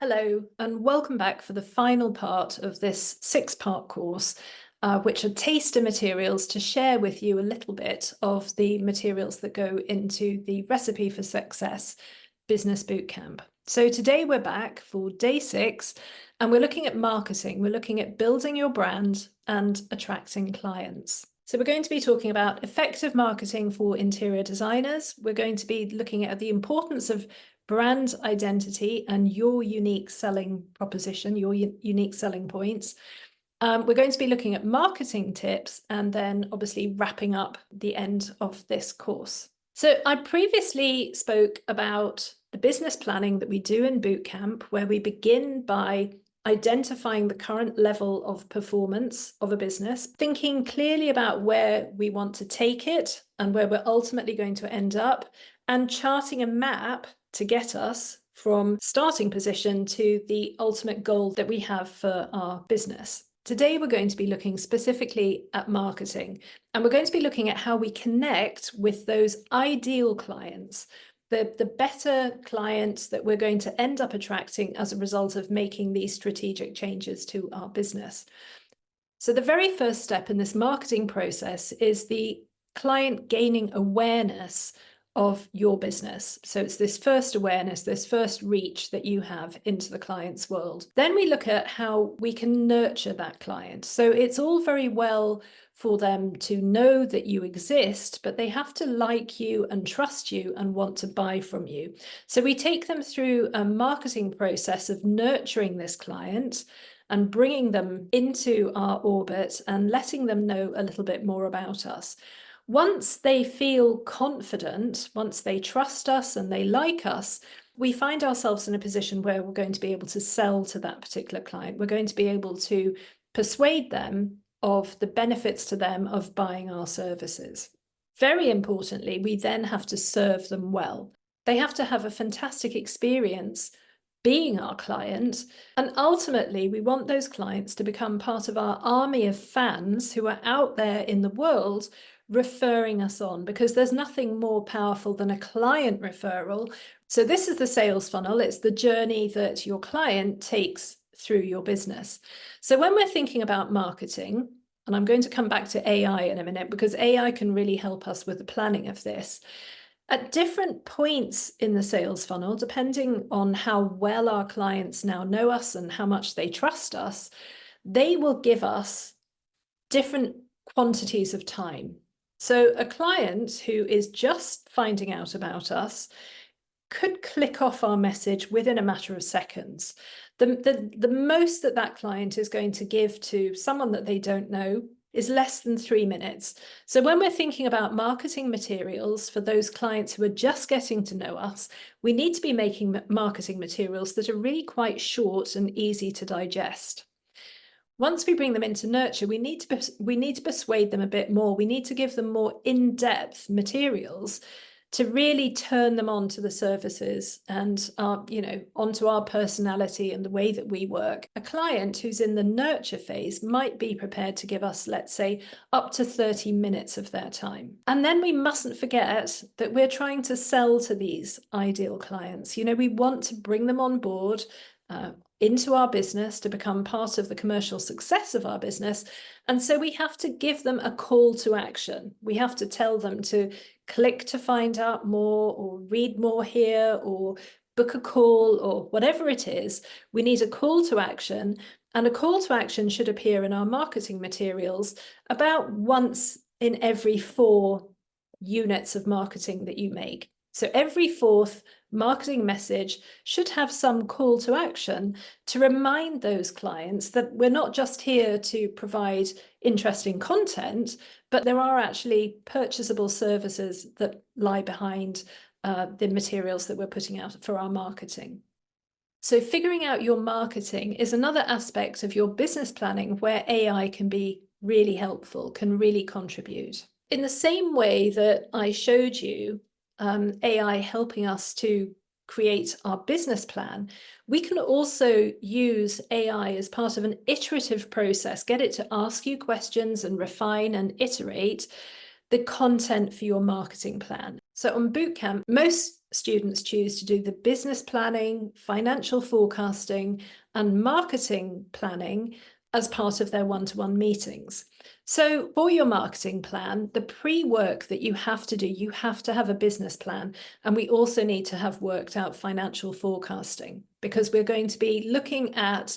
Hello, and welcome back for the final part of this six-part course, which are taster materials to share with you a little bit of the materials that go into the Recipe for Success Business Bootcamp. So today we're back for day 6, and we're looking at marketing. We're looking at building your brand and attracting clients. So we're going to be talking about effective marketing for interior designers. We're going to be looking at the importance of brand identity and your unique selling proposition, your unique selling points. We're going to be looking at marketing tips and then obviously wrapping up the end of this course. So I previously spoke about the business planning that we do in Bootcamp, where we begin by identifying the current level of performance of a business, thinking clearly about where we want to take it and where we're ultimately going to end up, and charting a map to get us from starting position to the ultimate goal that we have for our business. Today, we're going to be looking specifically at marketing, and we're going to be looking at how we connect with those ideal clients, the better clients that we're going to end up attracting as a result of making these strategic changes to our business. So the very first step in this marketing process is the client gaining awareness of your business. So it's this first awareness, this first reach that you have into the client's world. Then we look at how we can nurture that client. So it's all very well for them to know that you exist, but they have to like you and trust you and want to buy from you. So we take them through a marketing process of nurturing this client and bringing them into our orbit and letting them know a little bit more about us. Once they feel confident, once they trust us and they like us, we find ourselves in a position where we're going to be able to sell to that particular client. We're going to be able to persuade them of the benefits to them of buying our services. Very importantly, we then have to serve them well. They have to have a fantastic experience being our client. And ultimately, we want those clients to become part of our army of fans who are out there in the world referring us on, because there's nothing more powerful than a client referral. So this is the sales funnel. It's the journey that your client takes through your business. So when we're thinking about marketing, and I'm going to come back to AI in a minute, because AI can really help us with the planning of this. At different points in the sales funnel, depending on how well our clients now know us and how much they trust us, they will give us different quantities of time. So a client who is just finding out about us could click off our message within a matter of seconds. The most that that client is going to give to someone that they don't know is less than 3 minutes. So when we're thinking about marketing materials for those clients who are just getting to know us, we need to be making marketing materials that are really quite short and easy to digest. Once we bring them into nurture, we need to persuade them a bit more. We need to give them more in-depth materials to really turn them on to the services and onto our personality and the way that we work. A client who's in the nurture phase might be prepared to give us, let's say, up to 30 minutes of their time. And then we mustn't forget that we're trying to sell to these ideal clients. We want to bring them on board into our business to become part of the commercial success of our business. And so we have to give them a call to action. We have to tell them to click to find out more, or read more here, or book a call, or whatever it is. We need a call to action, and a call to action should appear in our marketing materials about once in every 4 units of marketing that you make. So every 4th marketing message should have some call to action to remind those clients that we're not just here to provide interesting content, but there are actually purchasable services that lie behind the materials that we're putting out for our marketing. So figuring out your marketing is another aspect of your business planning where AI can be really helpful, can really contribute. In the same way that I showed you AI helping us to create our business plan, we can also use AI as part of an iterative process, get it to ask you questions and refine and iterate the content for your marketing plan. So on Bootcamp, most students choose to do the business planning, financial forecasting, and marketing planning as part of their one-to-one meetings. So for your marketing plan, the pre-work that you have to do, you have to have a business plan. And we also need to have worked out financial forecasting, because we're going to be looking at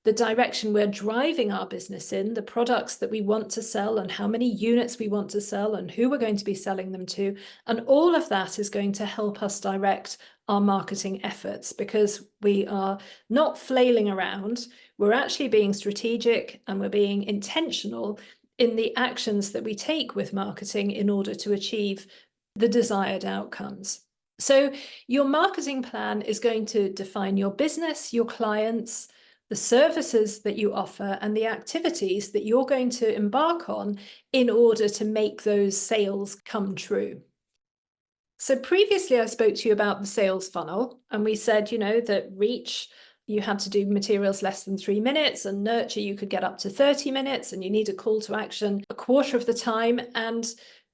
the direction we're driving our business in, the products that we want to sell and how many units we want to sell and who we're going to be selling them to. And all of that is going to help us direct our marketing efforts, because we are not flailing around. We're actually being strategic and we're being intentional in the actions that we take with marketing in order to achieve the desired outcomes. So your marketing plan is going to define your business, your clients, the services that you offer, and the activities that you're going to embark on in order to make those sales come true. So previously I spoke to you about the sales funnel, and we said, that reach, you had to do materials less than 3 minutes, and nurture, you could get up to 30 minutes, and you need a call to action a quarter of the time. And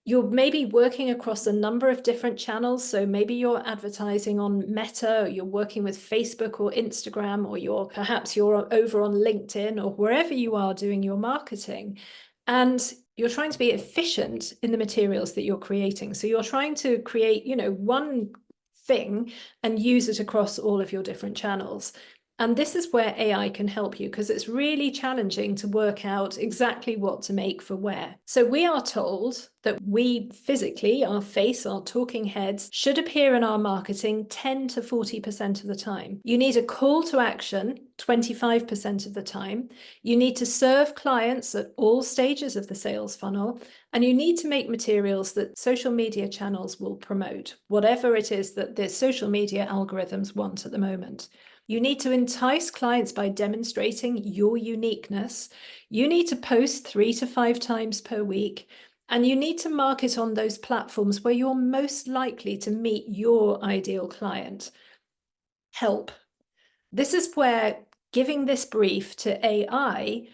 you're maybe working across a number of different channels. So maybe you're advertising on Meta, or you're working with Facebook or Instagram, or perhaps you're over on LinkedIn, or wherever you are doing your marketing. And you're trying to be efficient in the materials that you're creating. So you're trying to create, one thing and use it across all of your different channels. And this is where AI can help you, because it's really challenging to work out exactly what to make for where. So we are told that we physically, our face, our talking heads, should appear in our marketing 10 to 40% of the time. You need a call to action 25% of the time. You need to serve clients at all stages of the sales funnel. And you need to make materials that social media channels will promote, whatever it is that the social media algorithms want at the moment. You need to entice clients by demonstrating your uniqueness. You need to post 3 to 5 times per week. And you need to market on those platforms where you're most likely to meet your ideal client. Help. This is where giving this brief to AI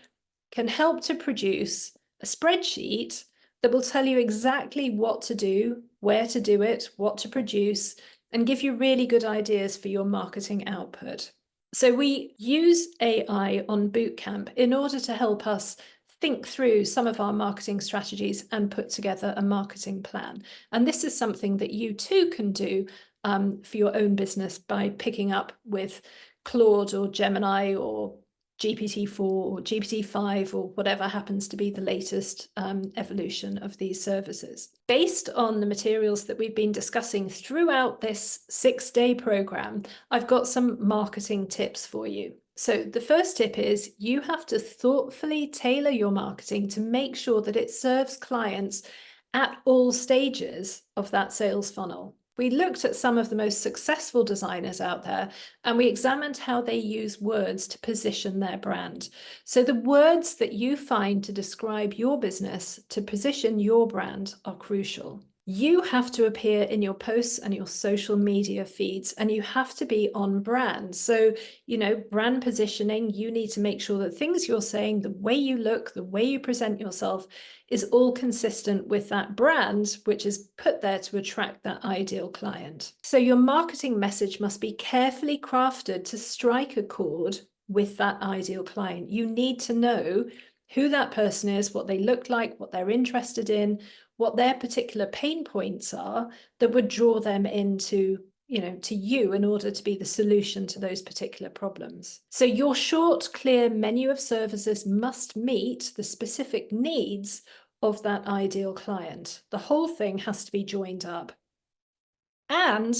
can help to produce a spreadsheet that will tell you exactly what to do, where to do it, what to produce, and give you really good ideas for your marketing output. So we use AI on Bootcamp in order to help us think through some of our marketing strategies and put together a marketing plan. And this is something that you too can do for your own business by picking up with Claude or Gemini or GPT-4 or GPT-5 or whatever happens to be the latest evolution of these services. Based on the materials that we've been discussing throughout this 6-day program, I've got some marketing tips for you. So the first tip is you have to thoughtfully tailor your marketing to make sure that it serves clients at all stages of that sales funnel. We looked at some of the most successful designers out there, and we examined how they use words to position their brand. So the words that you find to describe your business, to position your brand, are crucial. You have to appear in your posts and your social media feeds, and you have to be on brand. So, brand positioning, you need to make sure that things you're saying, the way you look, the way you present yourself, is all consistent with that brand, which is put there to attract that ideal client. So your marketing message must be carefully crafted to strike a chord with that ideal client. You need to know who that person is, what they look like, what they're interested in, what their particular pain points are that would draw them into, to you in order to be the solution to those particular problems. So your short, clear menu of services must meet the specific needs of that ideal client. The whole thing has to be joined up. And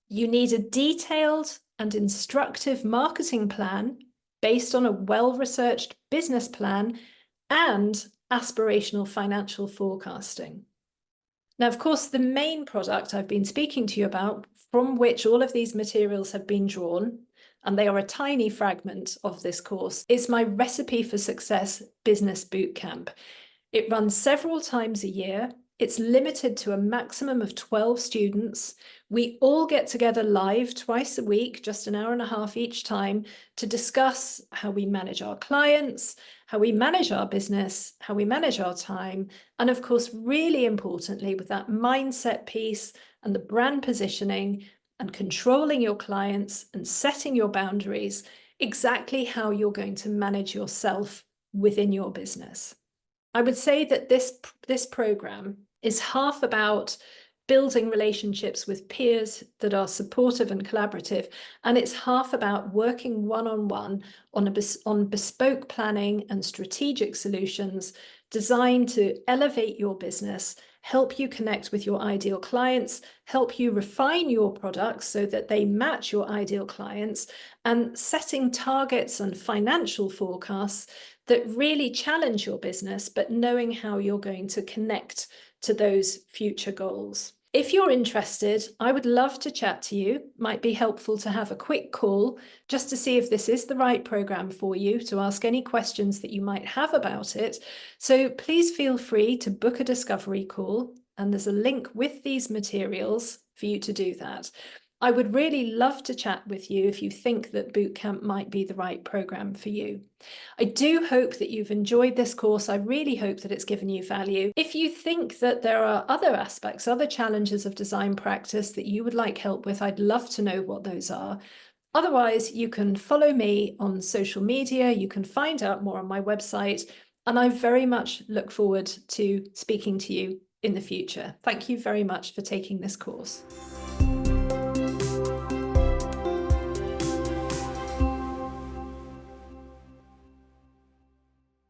you need a detailed and instructive marketing plan based on a well-researched business plan and aspirational financial forecasting. Now, of course, the main product I've been speaking to you about, from which all of these materials have been drawn, and they are a tiny fragment of this course, is my Recipe for Success Business Bootcamp. It runs several times a year. It's limited to a maximum of 12 students. We all get together live twice a week, just an hour and a half each time, to discuss how we manage our clients, how we manage our business, how we manage our time, and of course, really importantly, with that mindset piece and the brand positioning and controlling your clients and setting your boundaries, exactly how you're going to manage yourself within your business. I would say that this program is half about building relationships with peers that are supportive and collaborative, and it's half about working one-on-one on bespoke planning and strategic solutions designed to elevate your business, help you connect with your ideal clients, help you refine your products so that they match your ideal clients, and setting targets and financial forecasts that really challenge your business, but knowing how you're going to connect to those future goals. If you're interested, I would love to chat to you. Might be helpful to have a quick call just to see if this is the right program for you, to ask any questions that you might have about it. So please feel free to book a discovery call, and there's a link with these materials for you to do that. I would really love to chat with you if you think that Bootcamp might be the right program for you. I do hope that you've enjoyed this course. I really hope that it's given you value. If you think that there are other aspects, other challenges of design practice that you would like help with, I'd love to know what those are. Otherwise, you can follow me on social media, you can find out more on my website, and I very much look forward to speaking to you in the future. Thank you very much for taking this course.